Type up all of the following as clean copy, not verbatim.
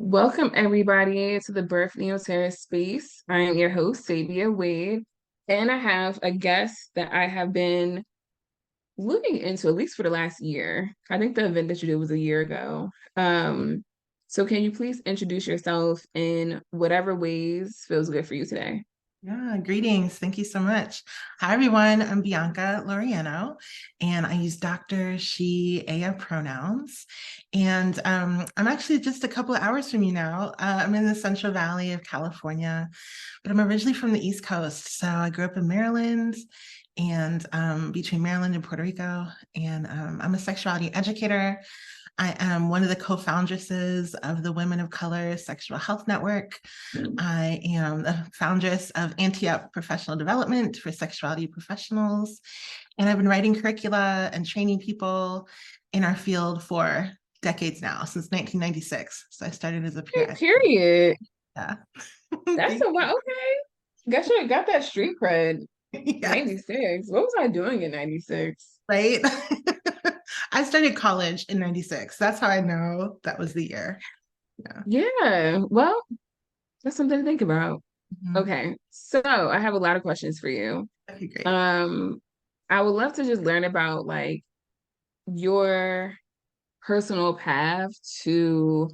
Welcome, everybody, to the Birth Neoterist space. I am your host, Sabia Wade, and I have a guest that I have been looking into at least for the last year. I think the event that you did was a year ago. So can you please introduce yourself in whatever ways feels good for you today? Yeah, greetings. Thank you so much. Hi, everyone. I'm Bianca Loriano, and I use Dr. She, Aya pronouns. And I'm actually just a couple of hours from you now. I'm in the Central Valley of California, but I'm originally from the East Coast. So I grew up in Maryland and between Maryland and Puerto Rico. And I'm a sexuality educator. I am one of the co-foundresses of the Women of Color Sexual Health Network. I am the foundress of Anti-Up Professional Development for Sexuality Professionals. And I've been writing curricula and training people in our field for decades now, since 1996. So I started as a peer Okay, educator. period. Yeah. That's a wow. Okay. Guess you got that street cred. Yes, 96. What was I doing in 96? right. I started college in 96. That's how I know that was the year. Yeah. Yeah. Well, that's something to think about. Mhm. Okay, so I have a lot of questions for you. Okay, great. Um, I would love to just learn about like your personal path to,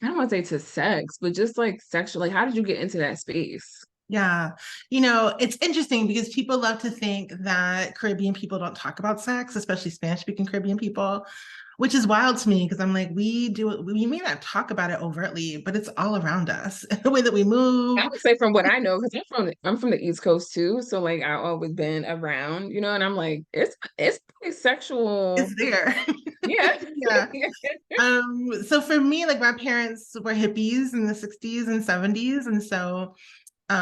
I don't want to say to sex, but just like sexual, like how did you get into that space? Yeah. It's interesting because people love to think that Caribbean people don't talk about sex, especially Spanish speaking Caribbean people, which is wild to me because I'm like, we do it, we may not talk about it overtly, but it's all around us. The way that we move. I would say from what I know, because I'm from the East Coast too, so like I've always been around, and I'm like, it's pretty sexual. It's there. Yeah. Yeah. So for me, like my parents were hippies in the 60s and 70s. And so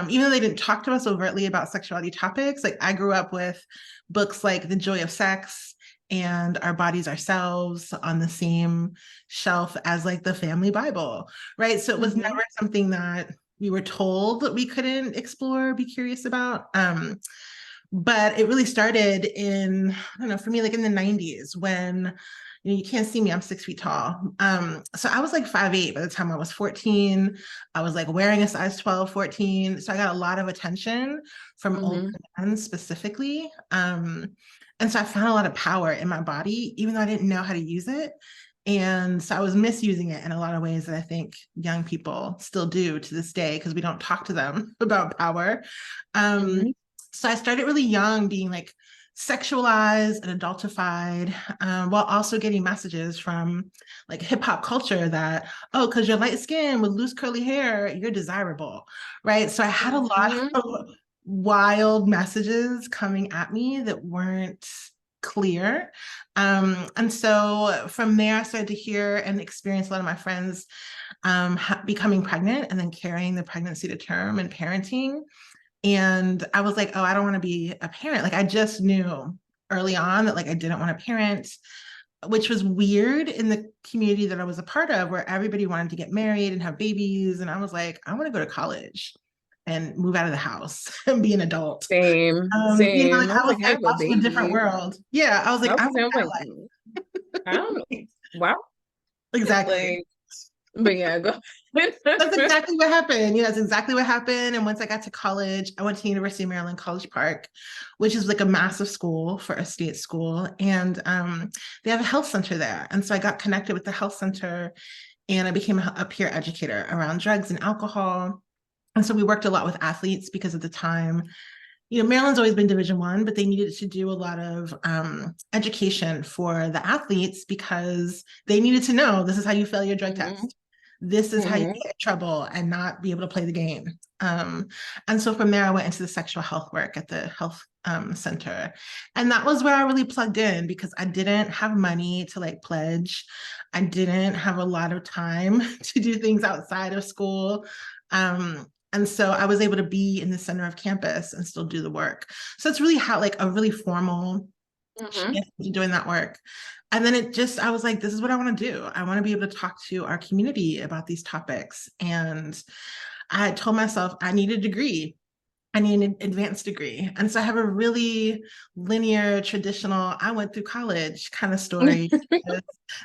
even though they didn't talk to us overtly about sexuality topics, like I grew up with books like The Joy of Sex and Our Bodies Ourselves on the same shelf as like the family Bible, right? So it was Mhm. never something that we were told that we couldn't explore, be curious about. But it really started in, I don't know, for me, like in the 90s when you can't see me, I'm 6 feet tall. So I was like 5'8" by the time I was 14. I was like wearing a size 12, 14. So I got a lot of attention from older Mhm. men specifically. And so I found a lot of power in my body, even though I didn't know how to use it. And so I was misusing it in a lot of ways that I think young people still do to this day because we don't talk to them about power. Um, Mhm. so I started really young, being like sexualized and adultified, while also getting messages from like hip hop culture that, oh, because you're light skinned with loose curly hair, you're desirable, right? So I had a lot Mhm. of wild messages coming at me that weren't clear. And so from there, I started to hear and experience a lot of my friends becoming pregnant and then carrying the pregnancy to term and parenting. And I was like, oh, I don't want to be a parent. Like I just knew early on that like I didn't want to parent, which was weird in the community that I was a part of, where everybody wanted to get married and have babies. And I was like, I want to go to college and move out of the house and be an adult. Same, same. Like I I was was like, like have a lost in a different baby. world. Yeah, I was I like, was I gonna say, I want was like, that I don't know. life. Wow. Exactly. Like, but yeah, go. That's exactly what happened. That's exactly what happened. And once I got to college, I went to University of Maryland College Park, which is like a massive school for a state school. And they have a health center there. And so I got connected with the health center and I became a peer educator around drugs and alcohol. And so we worked a lot with athletes because at the time, Maryland's always been Division 1, but they needed to do a lot of education for the athletes because they needed to know this is how you fail your drug Hmm. test. This is how you Hmm. get in trouble and not be able to play the game. And so from there, I went into the sexual health work at the health center. And that was where I really plugged in because I didn't have money to like pledge. I didn't have a lot of time to do things outside of school. And so I was able to be in the center of campus and still do the work. So it's really how like a really formal Hmm. shift to doing that work. And then I was like, this is what I want to do. I want to be able to talk to our community about these topics. And I had told myself I need a degree. I need an advanced degree. And so I have a really linear, traditional, I went through college kind of story.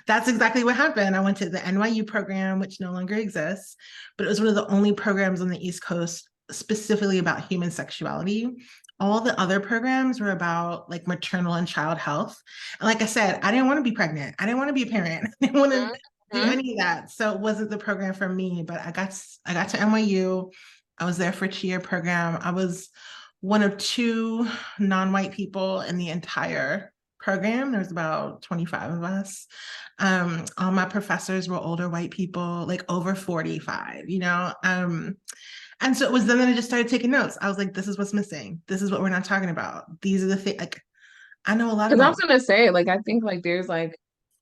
That's exactly what happened. I went to the NYU program, which no longer exists, but it was one of the only programs on the East Coast specifically about human sexuality. All the other programs were about like maternal and child health. And like I said, I didn't want to be pregnant. I didn't want to be a parent. I didn't want to do Mhm. any of that. So it wasn't the program for me, but I got to NYU. I was there for a 2-year program. I was one of 2 non-white people in the entire program. There was about 25 of us. All my professors were older white people, like over 45, you know? And so it was then that I just started taking notes. I was like, this is what's missing. This is what we're not talking about. These are the things, like, I know a lot Because I was about. gonna say, like, I think like there's like,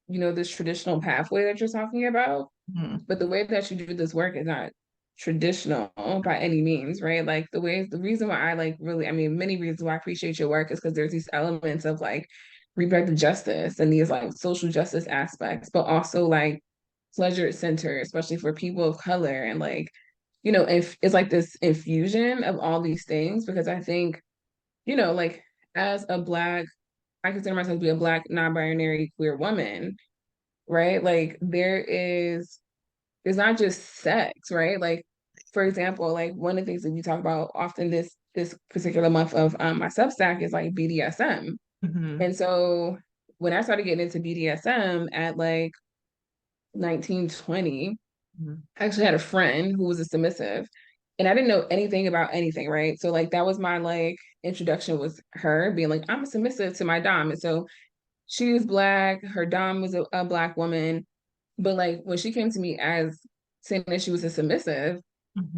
this traditional pathway that you're talking about, Mhm, but the way that you do this work is not traditional by any means, right? Like the reason why I like really, I mean, many reasons why I appreciate your work is because there's these elements of like reproductive justice and these like social justice aspects, but also like pleasure center, especially for people of color, and like, if it's like this infusion of all these things, because I think, like as a black, I consider myself to be a black non-binary queer woman, right? Like there's not just sex, right? Like, for example, like one of the things that we talk about often this particular month of my Substack is like BDSM. mhm, And so when I started getting into BDSM at like 19, 20, mhm, I actually had a friend who was a submissive, and I didn't know anything about anything, right? So like that was my like introduction, was her being like, I'm a submissive to my dom. And so she was black, her dom was a black woman. But like when she came to me as saying that she was a submissive,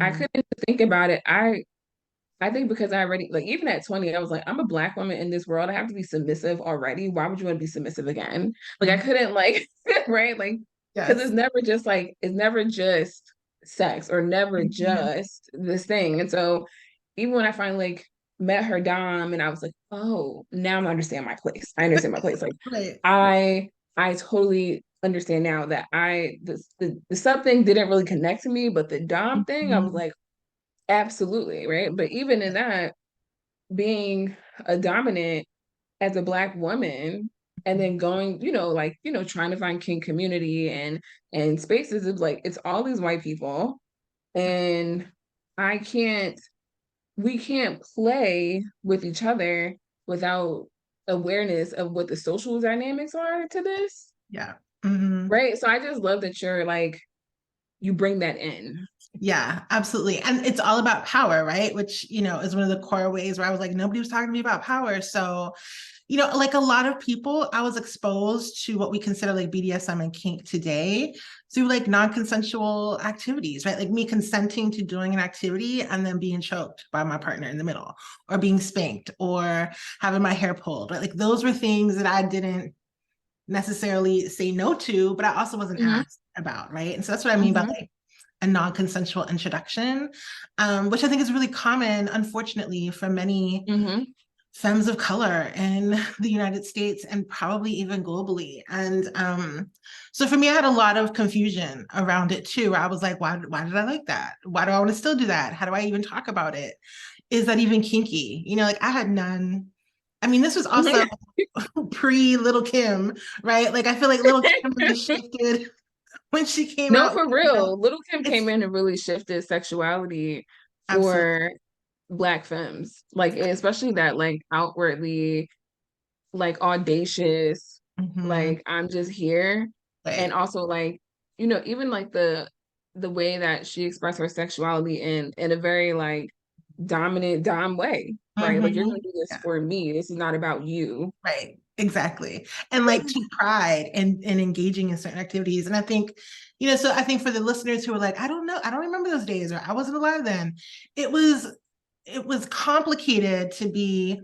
I mhm, couldn't think about it. I think because I already, like, even at 20, I was like, I'm a black woman in this world. I have to be submissive already. Why would you want to be submissive again? Like I mhm. couldn't like right? Like, because Yes. it's never just sex or never Mhm. just this thing. And so even when I finally like met her dom and I was like, oh, now I understand my place. I understand my place. Like Right. I I totally understand now that the sub thing didn't really connect to me, but the dom thing, I was Mhm. like, absolutely, right? But even in that, being a dominant as a black woman and then going, like, trying to find kink community and spaces of like it's all these white people, and I can't we can't play with each other without awareness of what the social dynamics are to this. Yeah. Mhm. Right. So I just love that you're like, you bring that in. Yeah, absolutely. And it's all about power, right? Which, is one of the core ways where I was like, nobody was talking to me about power. So, like a lot of people, I was exposed to what we consider like BDSM and kink today through like non-consensual activities, right? Like me consenting to doing an activity and then being choked by my partner in the middle, or being spanked, or having my hair pulled, right? Like those were things that I didn't necessarily say no to, but I also wasn't Hmm. asked about, right? And so that's what I mean by Hmm. like a non-consensual introduction, which I think is really common, unfortunately, for many Hmm. femmes of color in the United States and probably even globally. And so for me, I had a lot of confusion around it too, where I was like, why did I like that? Why do I want to still do that? How do I even talk about it? Is that even kinky? Like I had none. I mean, this was also pre Little Kim, right? Like I feel like Little Kim really shifted when she came No, out. for real. Little Kim came It's in and really shifted sexuality absolutely for Black femmes, like especially that like outwardly like audacious, mhm, like I'm just here, and right. also like even like the way that she expressed her sexuality in a very like dominant dom way, right? Like you're gonna Mhm. do this Yeah, for me. This is not about you. right. Exactly. And like take pride in engaging in certain activities. And I think, so I think for the listeners who are like, I don't know, I don't remember those days, or I wasn't alive then. It was it was complicated to be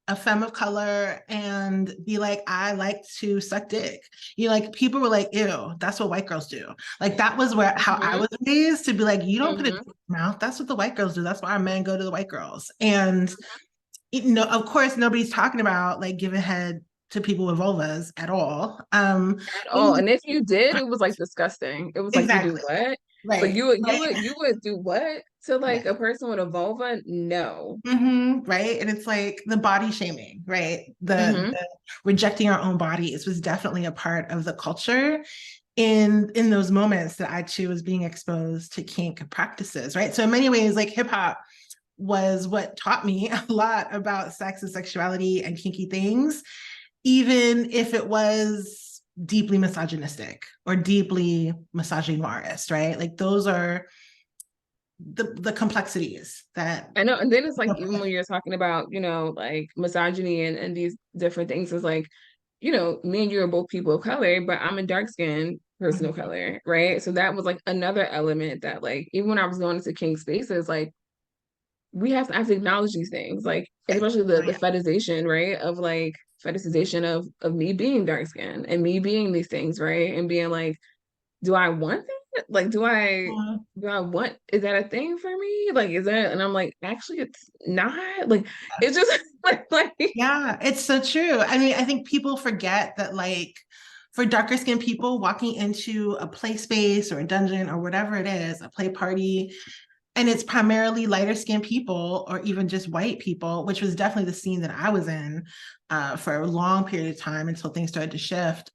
a femme of color and be like, I like to suck dick. Like people were like, ew, that's what white girls do. Like that was where how I Hmm. was raised, to be like, you don't put it in Hmm. your mouth. That's what the white girls do. That's why our men go to the white girls. And of course, nobody's talking about like giving head to people with vulvas at all. At all. And if you did, it was like disgusting. It was like you do Exactly. what? Like Right. you would do what to like Right. a person with a vulva? No. Right. And it's like the body shaming, right? Hmm. The rejecting our own bodies was definitely a part of the culture in those moments that I too was being exposed to kink practices, right? So in many ways, like hip hop was what taught me a lot about sex and sexuality and kinky things, even if it was deeply misogynistic or deeply misogynoirist, right? Like those are the complexities that I know. And then it's like even when you're talking about, like misogyny and these different things, it's like, me and you are both people of color, but I'm a dark skinned person of color, right? So that was like another element that like even when I was going into kink spaces, like we have to acknowledge these things, like right. especially Oh, the yeah. fetishization, right? Of like fetishization of me being dark skinned and me being these things, right? And being like, do I want that? Like, do I want, is that a thing for me? Like, is that, and I'm like, actually, it's not. Like, it's just like, Yeah, it's so true. I mean, I think people forget that, like, for darker skinned people walking into a play space or a dungeon or whatever it is, a play party, and it's primarily lighter skinned people or even just white people, which was definitely the scene that I was in for a long period of time until things started to shift.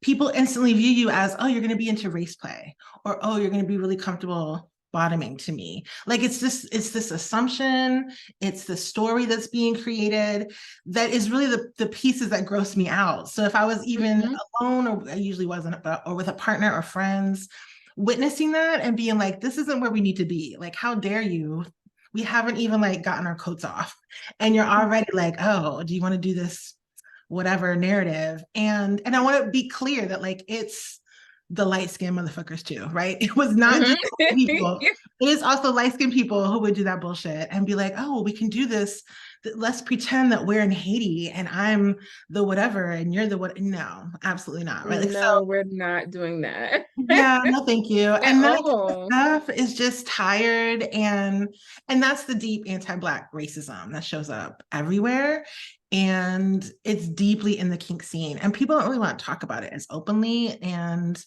People instantly view you as, oh, you're going to be into race play, or oh, you're going to be really comfortable bottoming to me. Like it's this assumption, it's the story that's being created that is really the pieces that gross me out. So if I was even mhm, alone, or I usually wasn't, or with a partner or friends, witnessing that and being like, this isn't where we need to be. Like, how dare you? We haven't even like gotten our coats off. And you're already like, oh, do you want to do this whatever narrative? And I want to be clear that like it's the light skinned motherfuckers too, right? It was not mhm. just people. It is also light skinned people who would do that bullshit and be like, oh, we can do this. Let's pretend that we're in Haiti and I'm the whatever and you're the what. No, absolutely not. Right. Like, so No, we're not doing that yeah, no, thank you. at And that all. stuff is just tired, and that's the deep anti-Black racism that shows up everywhere. And it's deeply in the kink scene. And people don't really want to talk about it as openly. And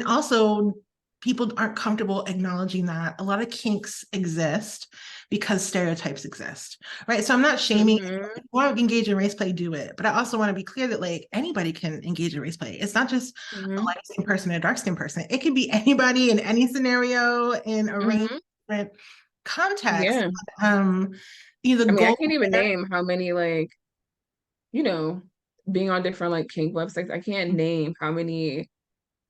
also people aren't comfortable acknowledging that a lot of kinks exist because stereotypes exist, right? So I'm not shaming. If Hmm. you want to engage in race play, do it. But I also want to be clear that like anybody can engage in race play. It's not just a Hmm. light skinned person or a dark skinned person. It can be anybody in any scenario in a range Hmm. of different contexts. Yeah. Um, I the mean, I goal can't even there. name how many like, you know, being on different like kink websites, I can't name how many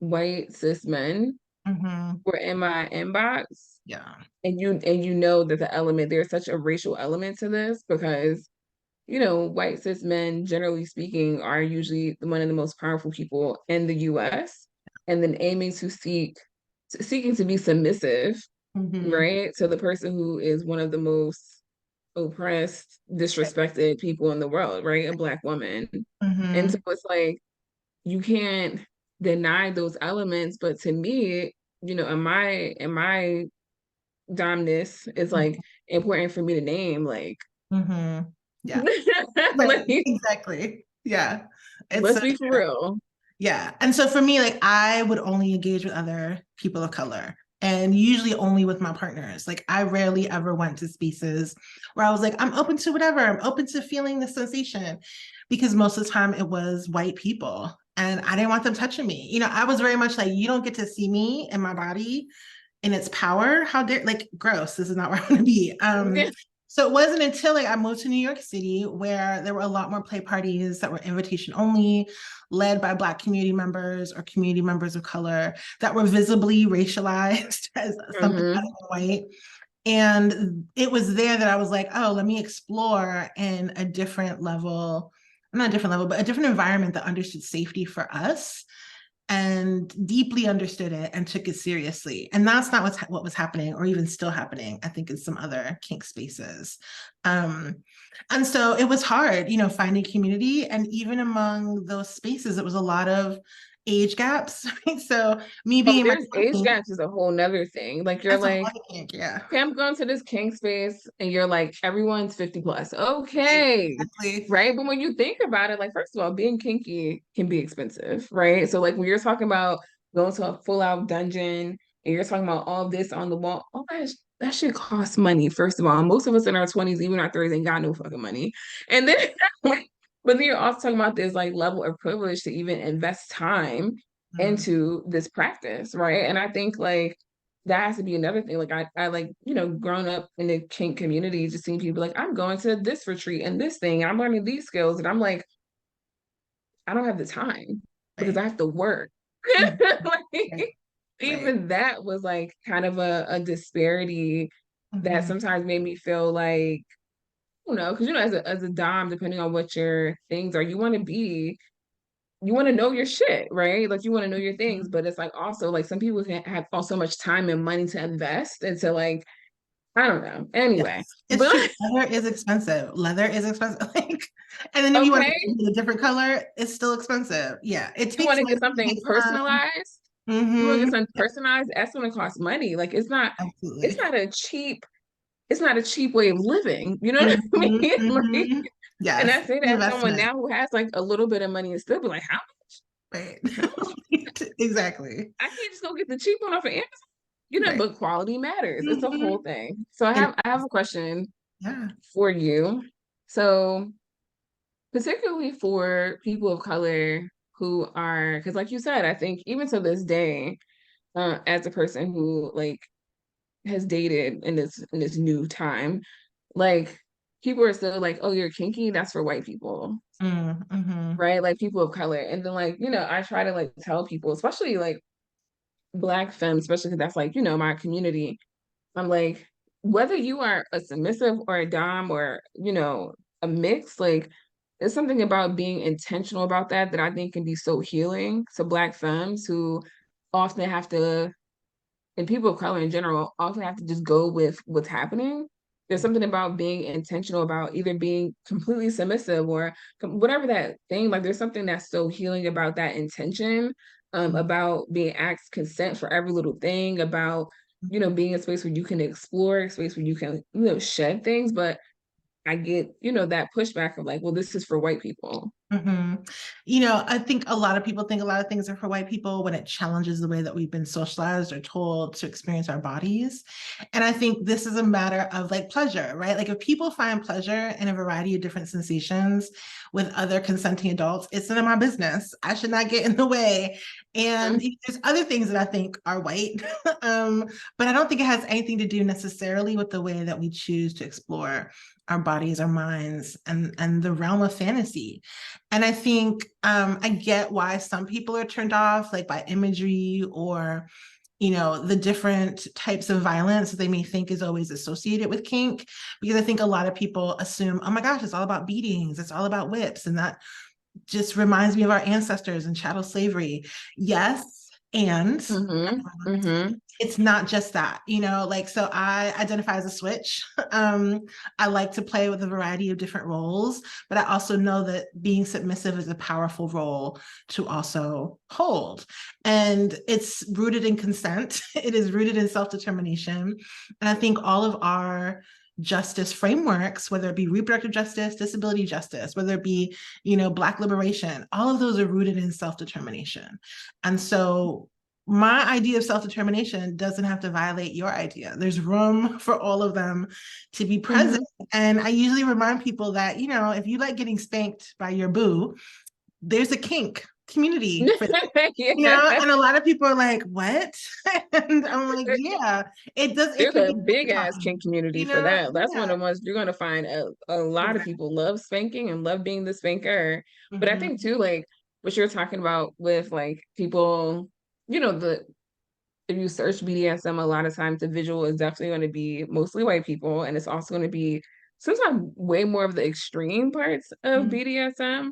white cis men Mhm. were in my inbox. Yeah. And you know that there's such a racial element to this because, white cis men, generally speaking, are usually one of the most powerful people in the US, and then aiming to seeking to be submissive, Mhm. right? To the person who is one of the most oppressed, disrespected people in the world, right? A Black woman. And so Mhm. it's like you can't deny those elements, but to me, in my domness, it's like important for me to name like Mhm. Yeah. Right. like Exactly. Yeah. It's let's so be for true. real. Yeah. And so for me, like I would only engage with other people of color and usually only with my partners. Like I rarely ever went to spaces where I was like, I'm open to whatever. I'm open to feeling the sensation because most of the time it was white people and I didn't want them touching me. I was very much like, you don't get to see me and my body in its power. How dare, like, gross. This is not where I want to be. So it wasn't until like I moved to New York City where there were a lot more play parties that were invitation only, led by Black community members or community members of color that were visibly racialized as something other Hmm. than white. And it was there that I was like, oh, let me explore in a different level, not a different level, but a different environment that understood safety for us and deeply understood it and took it seriously. And that's not what was happening or even still happening, I think, in some other kink spaces. Um, and so it was hard, finding community. And even among those spaces, it was a lot of age gaps. Right? So me Oh, being in my there's age 20s, gaps is a whole nother thing. Like you're that's a whole like, other kink, yeah. okay, I'm going to this kink space, and you're like, everyone's 50 plus. Right, Okay. exactly. Right. But when you think about it, like, first of all, being kinky can be expensive, right? So, like, when you're talking about going to a full out dungeon and you're talking about all this on the wall, all that shit costs money, first of all. Most of us in our 20s, even our 30s, ain't got no fucking money. And then, but then you're also talking about this like level of privilege to even invest time Mm, into this practice, right? And I think like that has to be another thing. Like I like, growing up in the kink community, just seeing people like, I'm going to this retreat and this thing, and I'm learning these skills. And I'm like, I don't have the time because right. I have to work. Mm, right. Like, Right. even that was like kind of a disparity that Mhm. sometimes made me feel like, because as a dom, depending on what your things are, you want to know your shit, right? Like you want to know your things, Mhm. but it's like also like some people can have so much time and money to invest into like, I don't know. Anyway, Yes, it's but true. Leather is expensive. Leather is expensive. Like, and then if you want okay, to get a different color, it's still expensive. Yeah, it you want takes to money. get It something takes time. personalized. You want to get something Yeah, personalized. That's going to cost money. Like it's absolutely. not a cheap, it's not a cheap way of living. You know what I Hmm. mean? Like, Hmm. and Yes, I say that as someone investment. now who has like a little bit of money and still be like, Right. how much? Exactly. I can't just go get the cheap one off of Amazon. Right. But quality matters. It's a whole Hmm. thing. So I It, have a question yeah. for you. So particularly for people of color who are, because like you said, I think even to this day, as a person who like has dated in this new time, like people are still like, oh, you're kinky, that's for white people, Mm-hmm. right? Like people of color. And then like, I try to like tell people, especially like black femmes, especially because that's like, my community. I'm like, whether you are a submissive or a dom or, a mix, like there's something about being intentional about that I think can be so healing to black femmes who often have to, and people of color in general, often have to just go with what's happening. There's something about being intentional about either being completely submissive or whatever that thing, like there's something that's so healing about that intention, about being asked consent for every little thing, about, being a space where you can explore, a space where you can, shed things. But I get, that pushback of like, well, this is for white people. Hmm. I think a lot of people think a lot of things are for white people when it challenges the way that we've been socialized or told to experience our bodies. And I think this is a matter of like pleasure, right? Like if people find pleasure in a variety of different sensations with other consenting adults, it's none of my business. I should not get in the way. And Mhm. there's other things that I think are white, but I don't think it has anything to do necessarily with the way that we choose to explore our bodies, our minds, and the realm of fantasy. And I think I get why some people are turned off, like by imagery or, the different types of violence that they may think is always associated with kink. Because I think a lot of people assume, oh my gosh, it's all about beatings, it's all about whips. And that just reminds me of our ancestors and chattel slavery. Yes. And Mhm. Mhm. it's not just that, like, so I identify as a switch. I like to play with a variety of different roles, but I also know that being submissive is a powerful role to also hold. And it's rooted in consent, it is rooted in self-determination. And I think all of our justice frameworks, whether it be reproductive justice, disability justice, whether it be, Black liberation, all of those are rooted in self-determination. And so my idea of self-determination doesn't have to violate your idea. There's room for all of them to be present. Mhm. And I usually remind people that, if you like getting spanked by your boo, there's a kink community for that. Yeah. And a lot of people are like, what? And I'm like, yeah, it There's can a be big ass time, kink community for that. That's one yeah, of the ones you're gonna find a lot of exactly. people love spanking and love being the spanker. But I think Hmm. too, like what you're talking about with like people, the if you search BDSM, a lot of times the visual is definitely going to be mostly white people, and it's also going to be sometimes way more of the extreme parts of BDSM.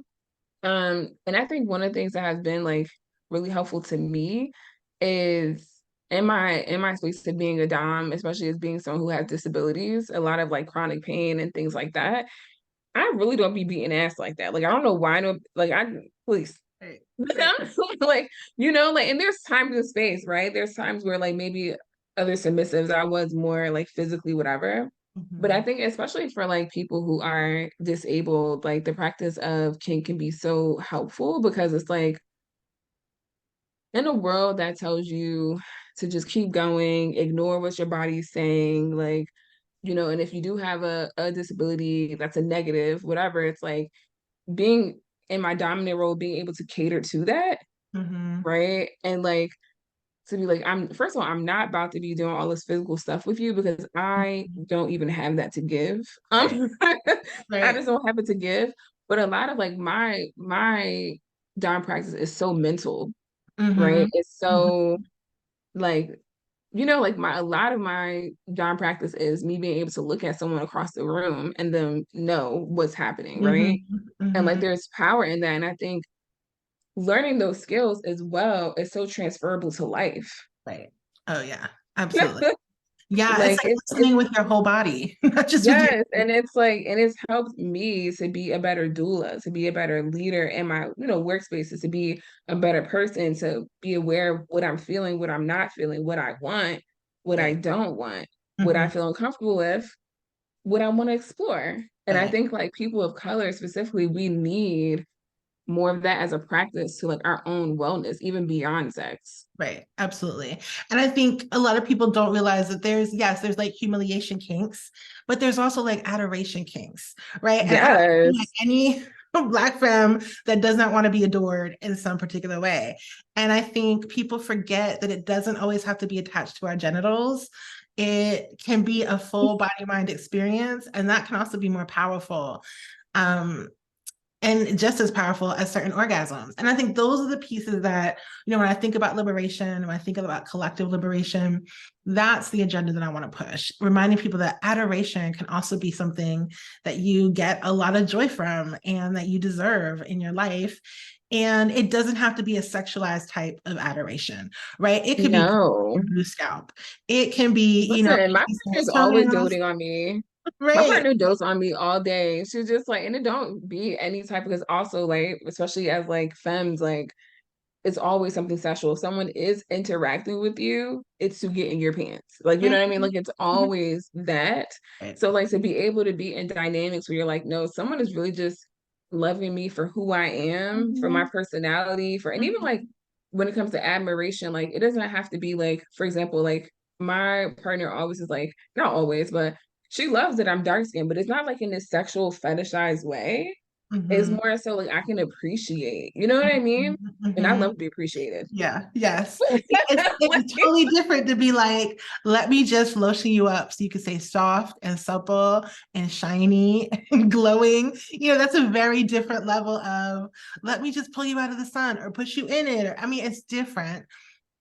And I think one of the things that has been like really helpful to me is in my space of being a dom, especially as being someone who has disabilities, a lot of like chronic pain and things like that. I really don't be beating ass like that. Like I don't know why. No, like I please. Right. But Right. I'm like, you know, like, and there's times and space, right? There's times where like maybe other submissives, I was more like physically whatever. But I Mhm. think especially for like people who are disabled, like the practice of kink can be so helpful because it's like in a world that tells you to just keep going, ignore what your body's saying, like, you know, and if you do have a disability that's a negative, whatever, it's like being in my dominant role, being able to cater to that, Mhm. right? And like to be like, I'm first of all, I'm not about to be doing all this physical stuff with you because I Mhm. don't even have that to give. Right. I Right. just don't have it to give. But a lot of like my dom practice is so mental, right? Mhm. It's Mhm. so like, you know, like my a lot of my dom practice is me being able to look at someone across the room and then know what's happening, right? Mhm. And like Mhm. there's power in that. And I think learning those skills as well is so transferable to life. Right. Oh yeah, absolutely. Yeah, it's Like like it's listening with your whole body, not just with your. yes, and it's like and it's helped me to be a better doula, to be a better leader in my, you know, workspaces, to be a better person, to be aware of what I'm feeling, what I'm not feeling, what I want, what I Right. don't want, what I Mhm. feel uncomfortable with, what I want to explore. And I Right. think like people of color specifically, we need more of that as a practice to like our own wellness, even beyond sex. Right, absolutely. And I think a lot of people don't realize that yes, there's like humiliation kinks, but there's also like adoration kinks, right? And I don't feel like Yes. any Black femme that does not want to be adored in some particular way. And I think people forget that it doesn't always have to be attached to our genitals. It can be a full body mind experience, and that can also be more powerful. Um, and just as powerful as certain orgasms. And I think those are the pieces that, when I think about liberation, when I think about collective liberation, that's the agenda that I want to push, reminding people that adoration can also be something that you get a lot of joy from and that you deserve in your life. And it doesn't have to be a sexualized type of adoration, right? It could be No. blue scalp. It can be, Listen, my partner's always toenails, doting on me. My right? partner dotes on me all day. She's just like, and it don't be any type because also like, especially as like femmes, like it's always something sexual. If someone is interacting with you, it's to get in your pants. Like, you know what I mean? Mhm. Like it's always that. Right. So like to be able to be in dynamics where you're like, no, someone is really just loving me for who I am, for my Mhm. personality, for and even like Mhm. when it comes to admiration, like it doesn't have to be like, for example, like my partner always is like, not always, but she loves that I'm dark skinned, but it's not like in this sexual fetishized way. It's Mhm. more so like I can appreciate, you know what I mean? Mhm. And I love Mhm. to be appreciated. Yeah, yes. It's Like, totally different to be like, let me just lotion you up so you can say soft and supple and shiny and glowing. That's a very different level of let me just pull you out of the sun or push you in it. Or, I mean, it's different.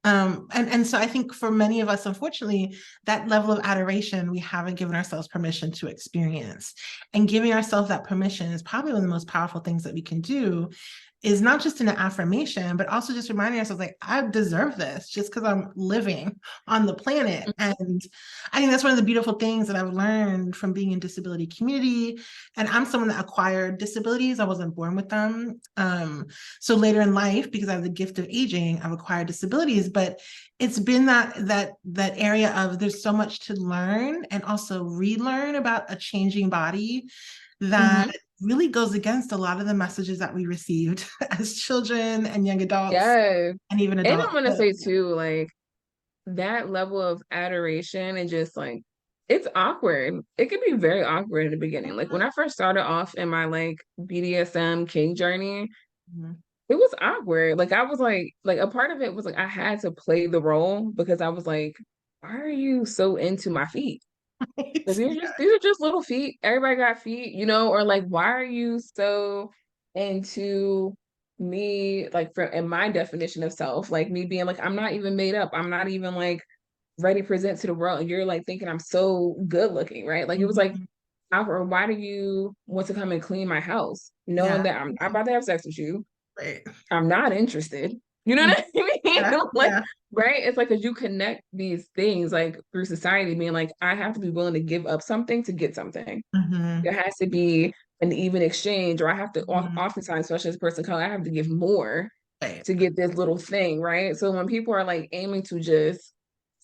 And so I think for many of us, unfortunately, that level of adoration we haven't given ourselves permission to experience. And giving ourselves that permission is probably one of the most powerful things that we can do, is not just an affirmation, but also just reminding ourselves like, I deserve this just because I'm living on the planet. And I think that's one of the beautiful things that I've learned from being in disability community. And I'm someone that acquired disabilities. I wasn't born with them. So later in life, because I have the gift of aging, I've acquired disabilities, but it's been that area of there's so much to learn and also relearn about a changing body that mhm. really goes against a lot of the messages that we received as children and young adults Yes. and even And I'm adults. gonna So, say too, like that level of adoration and just like it's awkward. It can be very awkward in the beginning. Like when I first started off in my like BDSM king journey, mhm. it was awkward. Like I was like a part of it was like I had to play the role because I was like, why are you so into my feet? Like these are just little feet. Everybody got feet, you know, or like why are you so into me like for in my definition of self, like me being like I'm not even made up. I'm not even like ready to present to the world. And you're like thinking I'm so good looking, right? Like it was like Mhm. Alfred, why do you want to come and clean my house knowing Yeah. that I'm not about to have sex with you? Right. I'm not interested. You know Mhm. what I mean? Yeah. Like, Yeah. right? It's like as you connect these things like through society, being like, I have to be willing to give up something to get something. Mhm. There has to be an even exchange, or I have to Mhm. oftentimes, especially as a person of color, I have to give more Right. to get this little thing, right? So when people are like aiming to just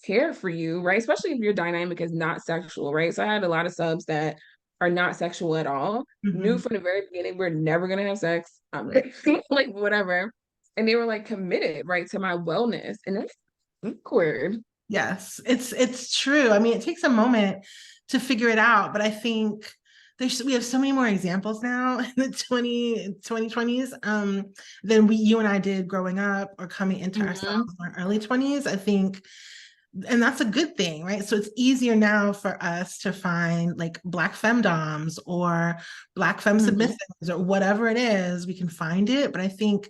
care for you, right? Especially if your dynamic is not sexual, right? So I had a lot of subs that are not sexual at all, knew Mhm. from the very beginning we're never gonna have sex. I'm like, like whatever. And they were like committed, right, to my wellness. And that's awkward. Yes, it's true. I mean, it takes a moment to figure it out, but I think we have so many more examples now in the 2020s than you and I did growing up or coming into Hmm. ourselves in our early 20s. I think, and that's a good thing, right? So it's easier now for us to find like Black femdoms or Black femme Hmm. submissives or whatever it is, we can find it. But I think,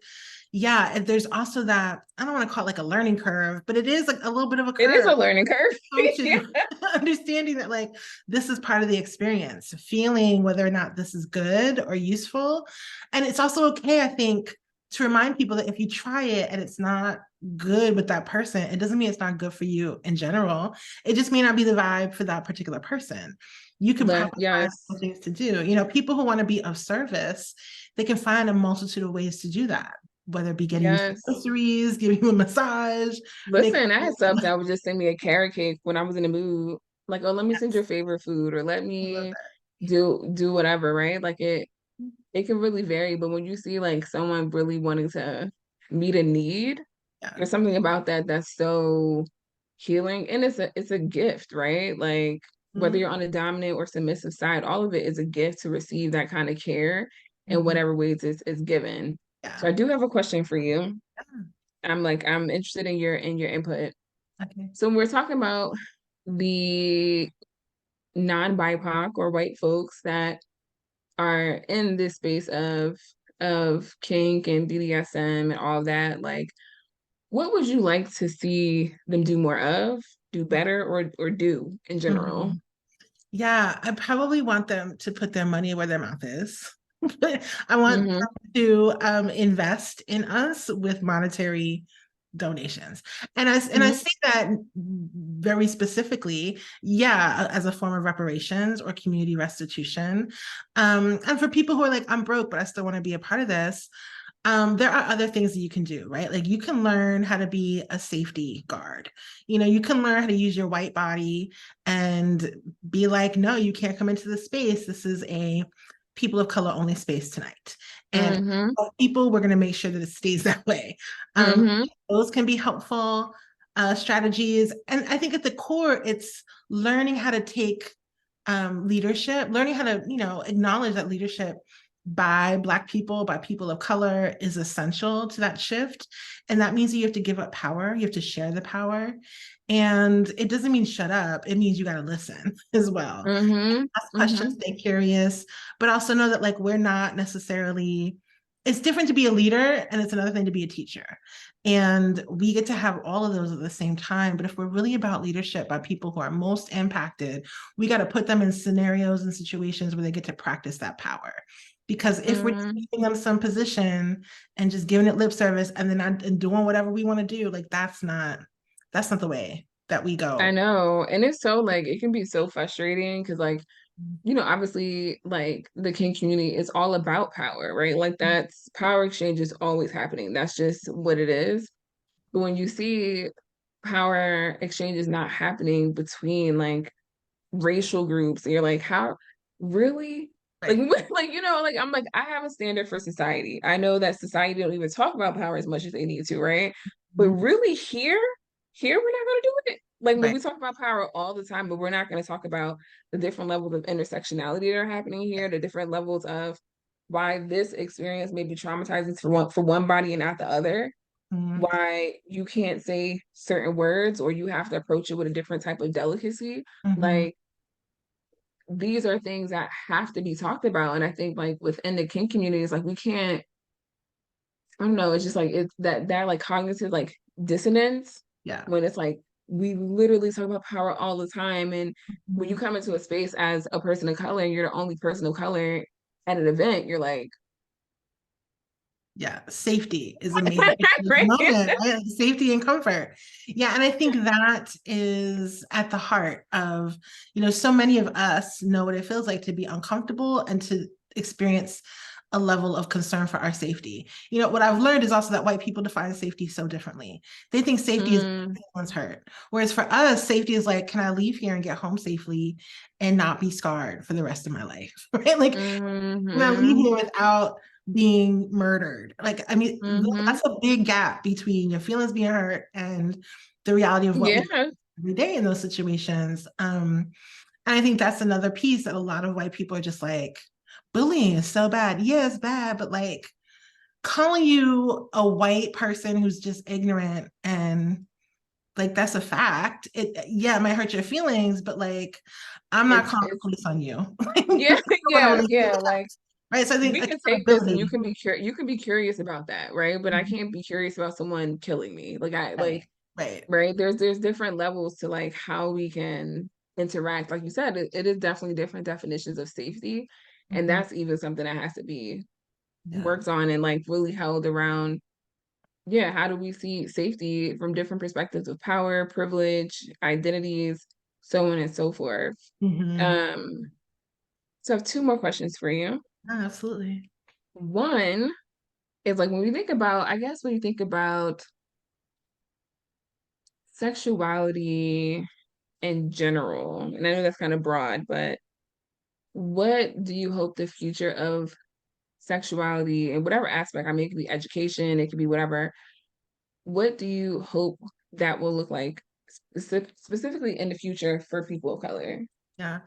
yeah, there's also that, I don't want to call it like a learning curve, but it is like a little bit of a It is curve. a learning curve. Yeah. To understanding that like this is part of the experience, feeling whether or not this is good or useful. And it's also okay, I think, to remind people that if you try it and it's not good with that person, it doesn't mean it's not good for you in general. It just may not be the vibe for that particular person. You can probably find Yes. things to do. You know, people who want to be of service, they can find a multitude of ways to do that, whether it be getting you some Yes. groceries, giving you a massage, making Listen, I had subs that would just send me a carrot cake when I was in the mood. Like, oh, let me send your yes, favorite food, or let I love me that. do whatever, right? Like it can really vary, but when you see like someone really wanting to meet a need, Yeah. there's something about that that's so healing, and it's a gift, right? Like whether Mhm. you're on a dominant or submissive side, all of it is a gift to receive that kind of care in Mhm. whatever ways is given. So Yeah. I do have a question for you. Yeah. I'm interested in your input. Okay. So when we're talking about the non-BIPOC or white folks that are in this space of kink and BDSM and all that, like what would you like to see them do more of, do better, or do in general? Mhm. Yeah, I probably want them to put their money where their mouth is. I want Hmm. them to invest in us with monetary donations. And I Hmm. say that very specifically, yeah, as a form of reparations or community restitution. And for people who are like, I'm broke, but I still want to be a part of this, there are other things that you can do, right? Like you can learn how to be a safety guard. You know, you can learn how to use your white body and be like, no, you can't come into the space. This is a people of color only space tonight. And Hmm. people, we're going to make sure that it stays that way. Um, Hmm. those can be helpful strategies. And I think at the core, it's learning how to take leadership, learning how to, you know, acknowledge that leadership by Black people, by people of color is essential to that shift. And that means that you have to give up power, you have to share the power. And it doesn't mean shut up, it means you got to listen as well. Hmm. Ask questions, Hmm. stay curious, but also know that like we're not necessarily, it's different to be a leader and it's another thing to be a teacher. And we get to have all of those at the same time. But if we're really about leadership by people who are most impacted, we got to put them in scenarios and situations where they get to practice that power. Because if we're Hmm. giving them some position and just giving it lip service and then not and doing whatever we want to do, like that's not the way that we I go. know. And it's so like it can be so frustrating because like obviously, like the kink community is all about power, right? Like that's power exchange is always happening. That's just what it is. But when you see power exchange is not happening between like racial groups, and you're like, how really? Like, Right. like like I'm like, I have a standard for society. I know that society don't even talk about power as much as they need to, right? But Mhm. really here we're not gonna do it. Like when Right. we talk about power all the time, but we're not gonna talk about the different levels of intersectionality that are happening here, the different levels of why this experience may be traumatizing for one body and not the other, Mhm. why you can't say certain words or you have to approach it with a different type of delicacy. Mhm. Like these are things that have to be talked about. And I think like within the kink community, it's like we can't, I don't know, it's just like it's that like cognitive like dissonance Yeah. when it's like we literally talk about power all the time. And when you Mhm. come into a space as a person of color and you're the only person of color at an event, you're like, Yeah, safety is a major issue at the right? moment, right? Like safety and comfort. Yeah, and I think that is at the heart of, so many of us know what it feels like to be uncomfortable and to experience a level of concern for our safety. You know, what I've learned is also that white people define safety so differently. They think safety is Mm, anyone's hurt. Whereas for us, safety is like, can I leave here and get home safely and not be scarred for the rest of my life? Right? Like, can I leave mm-hmm, here without being murdered? Like, I mean, mm-hmm. that's a big gap between your feelings being hurt and the reality of what we Yeah, every day in those situations. And I think that's another piece that a lot of white people are just like, bullying is so bad. Yeah, it's bad, but like calling you a white person who's just ignorant and like that's a fact. It might hurt your feelings, but like I'm not calling the it's police on you. yeah, yeah, yeah. Like Right. So I think we can take this, and accountability. you can be curious about that, right? But I Mhm. can't be curious about someone killing me. Like I like Right. Right. right. There's different levels to like how we can interact. Like you said, it is definitely different definitions of safety, and Mhm. that's even something that has to be Yeah. worked on and like really held around. Yeah, how do we see safety from different perspectives of power, privilege, identities, so on and so forth. Mhm. Um, so I have two more questions for you. Absolutely. One is like when we think about, I guess when you think about sexuality in general, and I know that's kind of broad, but what do you hope the future of sexuality in whatever aspect, I mean, it could be education, it could be whatever, what do you hope that will look like specifically in the future for people of color? Yeah.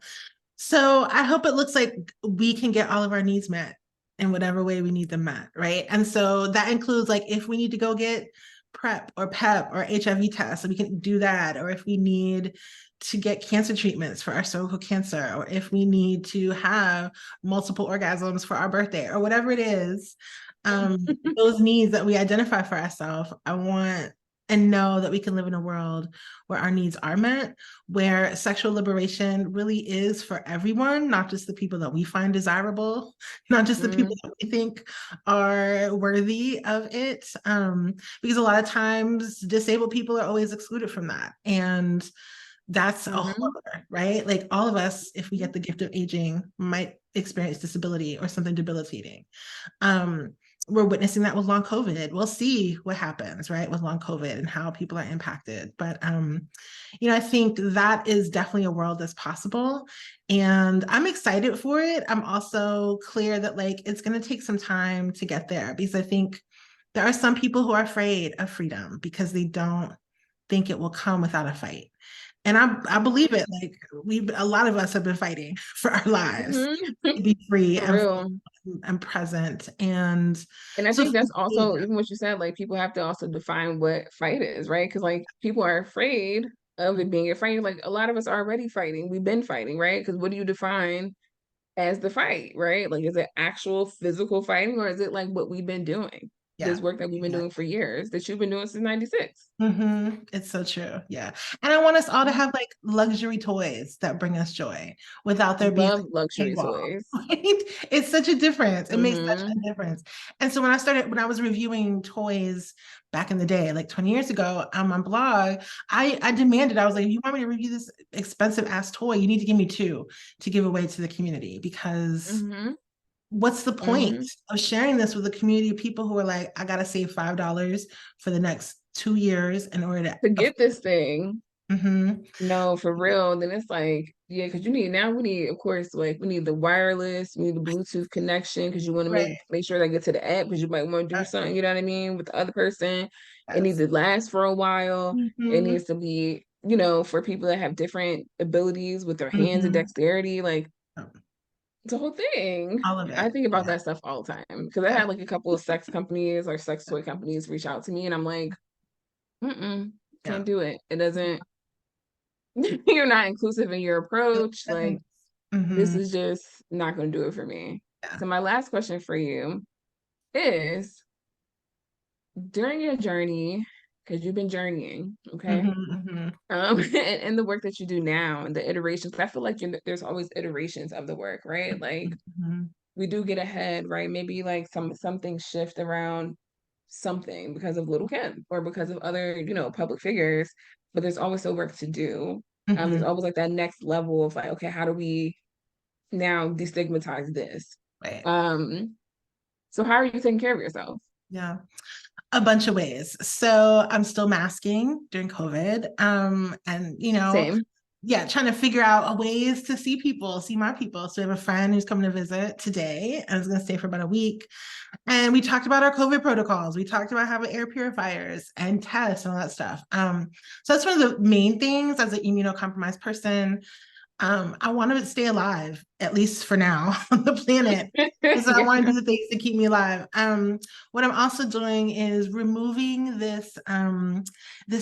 So I hope it looks like we can get all of our needs met in whatever way we need them met, right? And so that includes like if we need to go get PrEP or PEP or HIV tests, so we can do that. Or if we need to get cancer treatments for our cervical cancer, or if we need to have multiple orgasms for our birthday, or whatever it is, those needs that we identify for ourselves, I want and know that we can live in a world where our needs are met, where sexual liberation really is for everyone, not just the people that we find desirable, not just the people Mm, that we think are worthy of it. Because a lot of times disabled people are always excluded from that. And that's a whole mhm, other, right? Like all of us, if we get the gift of aging, might experience disability or something debilitating. Um, we're witnessing that with long COVID. We'll see what happens, right, with long COVID and how people are impacted. But I think that is definitely a world that's possible. And I'm excited for it. I'm also clear that like it's gonna take some time to get there because I think there are some people who are afraid of freedom because they don't think it will come without a fight. And I believe it. Like a lot of us have been fighting for our lives mhm. to be free For real. and present. And And I so, think that's also even what you said, like people have to also define what fight is, right? Because like people are afraid of it being a fight. Like a lot of us are already fighting. We've been fighting, right? Because what do you define as the fight, right? Like is it actual physical fighting or is it like what we've been doing? yeah. This work that we've been doing for years, that you've been doing since 96. It's so true. Yeah. And I want us all to have like luxury toys that bring us joy without there being Love like a luxury paywall. toys. Right? It's such a difference. It makes such Mm-hmm. a difference. And so when I was reviewing toys back in the day, like 20 years ago on my blog, I demanded, I was like, if you want me to review this expensive ass toy, you need to give me two to give away to the community because Mm-hmm. what's the point Mm-hmm. of sharing this with a community of people who are like, I gotta save $5 for the next 2 years in order to To get this thing, mm-hmm. no, for real. Then it's like, yeah, because you need now we need, of course, like we need the wireless, we need the Bluetooth connection because you want to Right. make sure they get to the app because you might want to do something, you know what I mean, with the other person. It needs Yes. to last for a while. It Mm-hmm. needs to be, for people that have different abilities with their hands and Mm-hmm. dexterity, like it's a whole thing. All of I it. think about Yeah. that stuff all the time because I Yeah. had like a couple of sex companies or sex toy companies reach out to me, and I'm like, mm-mm, Yeah. can't do it. It doesn't. You're not inclusive in your approach. Like this Mm-hmm. is just not going to do it for me. Yeah. So my last question for you is during your journey, because you've been journeying, okay, Mm-hmm. Mm-hmm. and the work that you do now and the iterations, I feel like there's always iterations of the work, right? Like Mm-hmm. we do get ahead, right? Maybe like something shift around something because of Little Kim or because of other, public figures, but there's always still work to do. Mm-hmm. There's always like that next level of like, okay, how do we now destigmatize this? Right. So how are you taking care of yourself? Yeah. A bunch of ways. So I'm still masking during COVID. And Same. yeah, trying to figure out ways to see people, see my people. So I have a friend who's coming to visit today. I was going to stay for about a week. And we talked about our COVID protocols. We talked about having air purifiers and tests and all that stuff. So that's one of the main things as an immunocompromised person. I want to stay alive, at least for now, on the planet. So I Yeah. want to do the things to keep me alive. What I'm also doing is removing this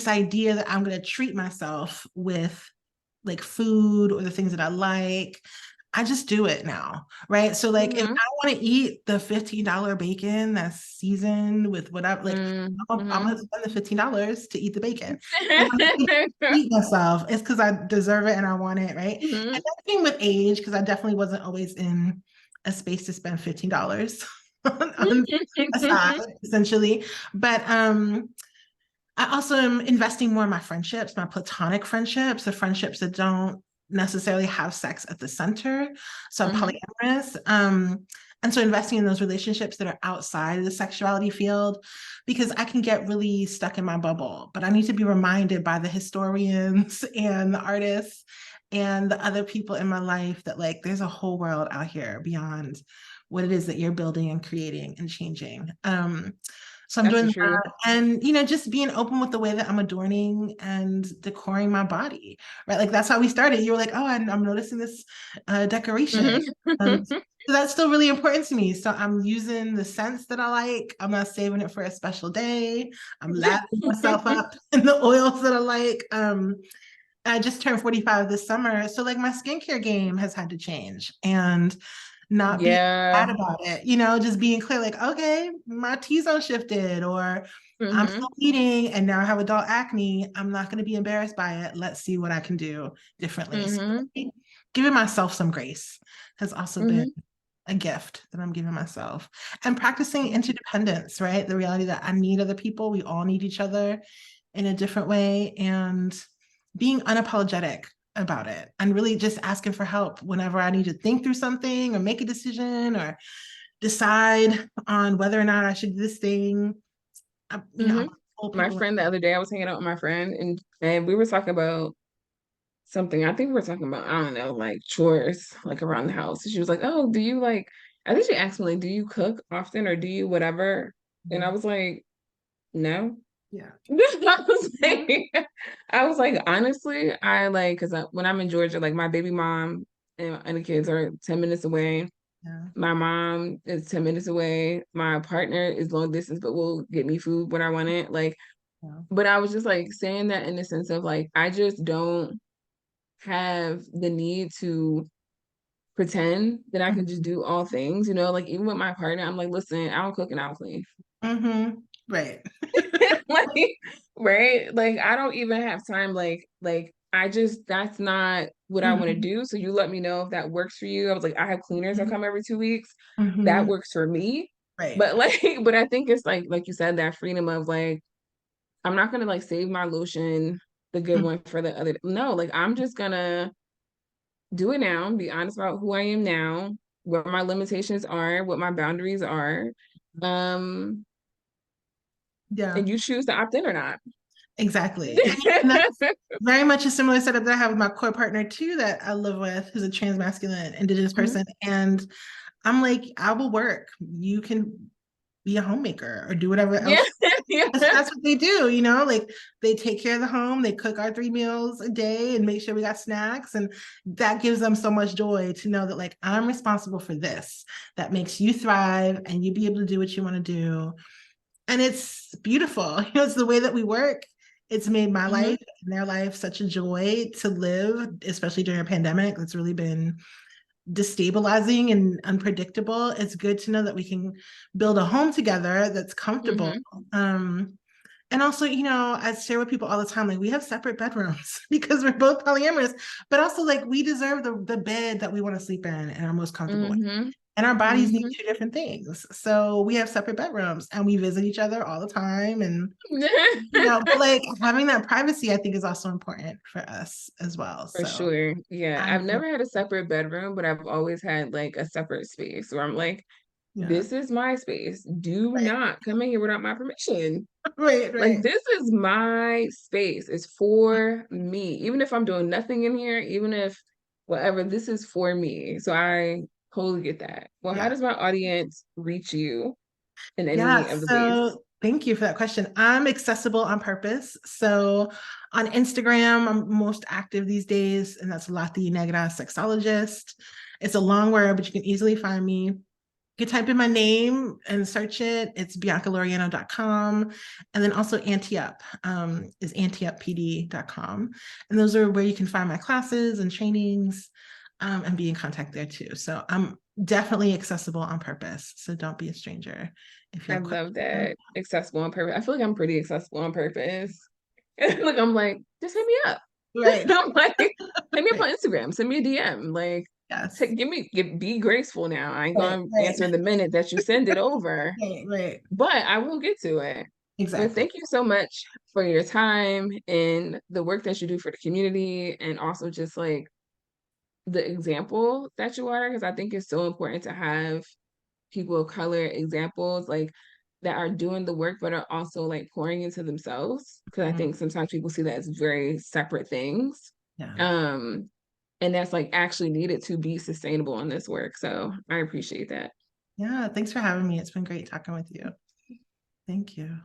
idea that I'm going to treat myself with like food or the things that I like. I just do it now, right? So like if Mm-hmm. I want to eat the $15 bacon that's seasoned with whatever, like I'm Mm-hmm. gonna spend the $15 to eat the bacon. I'm not gonna treat myself. It's because I deserve it and I want it, right? Mm-hmm. And that came with age because I definitely wasn't always in a space to spend $15 on a side, essentially. But I also am investing more in my friendships, my platonic friendships, the friendships that don't necessarily have sex at the center. So I'm Mm-hmm. polyamorous. And so investing in those relationships that are outside of the sexuality field, because I can get really stuck in my bubble. But I need to be reminded by the historians and the artists and the other people in my life that like there's a whole world out here beyond what it is that you're building and creating and changing. So I'm That's doing the truth. that and, just being open with the way that I'm adorning and decoring my body, right? Like that's how we started. You were like, oh, I'm noticing this decoration. And Mm-hmm. so that's still really important to me. So I'm using the scents that I like. I'm not saving it for a special day. I'm lathering myself up in the oils that I like. I just turned 45 this summer. So like my skincare game has had to change and not being Yeah. bad about it, just being clear, like, okay, my T-zone shifted or I'm Mm-hmm. still eating and now I have adult acne. I'm not going to be embarrassed by it. Let's see what I can do differently. So Mm-hmm. giving myself some grace has also been Mm-hmm. a gift that I'm giving myself and practicing interdependence, right? The reality that I need other people. We all need each other in a different way and being unapologetic about it and really just asking for help whenever I need to think through something or make a decision or decide on whether or not I should do this thing. Mm-hmm. I'm full My people. friend the other day, I was hanging out with my friend and we were talking about something. I think we were talking about, I don't know, like chores, like around the house. And she was like, oh, do you like, I think she asked me, like, do you cook often or do you whatever? And I was like, no. Yeah. I was like, I was like, honestly, I like, because when I'm in Georgia, like my baby mom and the kids are 10 minutes away. Yeah. My mom is 10 minutes away. My partner is long distance, but will get me food when I want it. Like, Yeah. but I was just like saying that in the sense of like, I just don't have the need to pretend that I can just do all things, like even with my partner, I'm like, listen, I don't cook and I don't clean. Mm-hmm. Right. Like, right? Like I don't even have time, like I just that's not what I want to Mm-hmm. do. So you let me know if that works for you. I was like, I have cleaners that come every 2 weeks. That Mm-hmm. works for me. Right. But like, but I think it's like you said, that freedom of like, I'm not gonna like save my lotion, the good one for the other. No, like I'm just gonna do it now, be honest about who I am now, what my limitations are, what my boundaries are. Um, Yeah. and you choose to opt in or not. Exactly. And that's very much a similar setup that I have with my core partner too, that I live with, who's a trans masculine indigenous Mhm. person. And I'm like, I will work. You can be a homemaker or do whatever Yeah, else. yeah. That's what they do, like they take care of the home, they cook our 3 meals a day and make sure we got snacks. And that gives them so much joy to know that like I'm responsible for this. That makes you thrive and you be able to do what you want to do. And it's beautiful. It's the way that we work. It's made my Hmm. life and their life such a joy to live, especially during a pandemic. That's really been destabilizing and unpredictable. It's good to know that we can build a home together that's comfortable. Hmm. And also, I share with people all the time, like we have separate bedrooms because we're both polyamorous, but also like we deserve the bed that we want to sleep in and are most comfortable with. Hmm. and our bodies need Hmm. two different things. So we have separate bedrooms and we visit each other all the time. And, but like having that privacy, I think is also important for us as well. For So sure. Yeah. I'm, I've never had a separate bedroom, but I've always had like a separate space where I'm like, yeah, this is my space. Do right, not come in here without my permission. right, Like, right. this is my space. It's for me. Even if I'm doing nothing in here, even if whatever, this is for me. So I totally get that. Well, how Yeah. does my audience reach you in Yeah, any of the ways? so thank you for that question. I'm accessible on purpose. So on Instagram, I'm most active these days, and that's Lati Negra Sexologist. It's a long word, but you can easily find me. You can type in my name and search it. It's biancaloriano.com. And then also AntiUp is antiuppd.com. And those are where you can find my classes and trainings and be in contact there too. So I'm definitely accessible on purpose. So don't be a stranger if you I have love questions. that. Accessible on purpose. I feel like I'm pretty accessible on purpose. Like, I'm like, just hit me up. Right. I'm like, hit me up Right. on Instagram. Send me a DM. Like, Yes. be graceful now. I ain't Right. gonna Right. answer the minute that you send it over, Right. Right. but I will get to it. But Exactly. thank you so much for your time and the work that you do for the community, and also just like the example that you are, because I think it's so important to have people of color examples like that are doing the work but are also like pouring into themselves, because I Mm, think sometimes people see that as very separate things. yeah. um and that's like actually needed to be sustainable in this work, so I appreciate that. Yeah. Thanks for having me. It's been great talking with you. Thank you.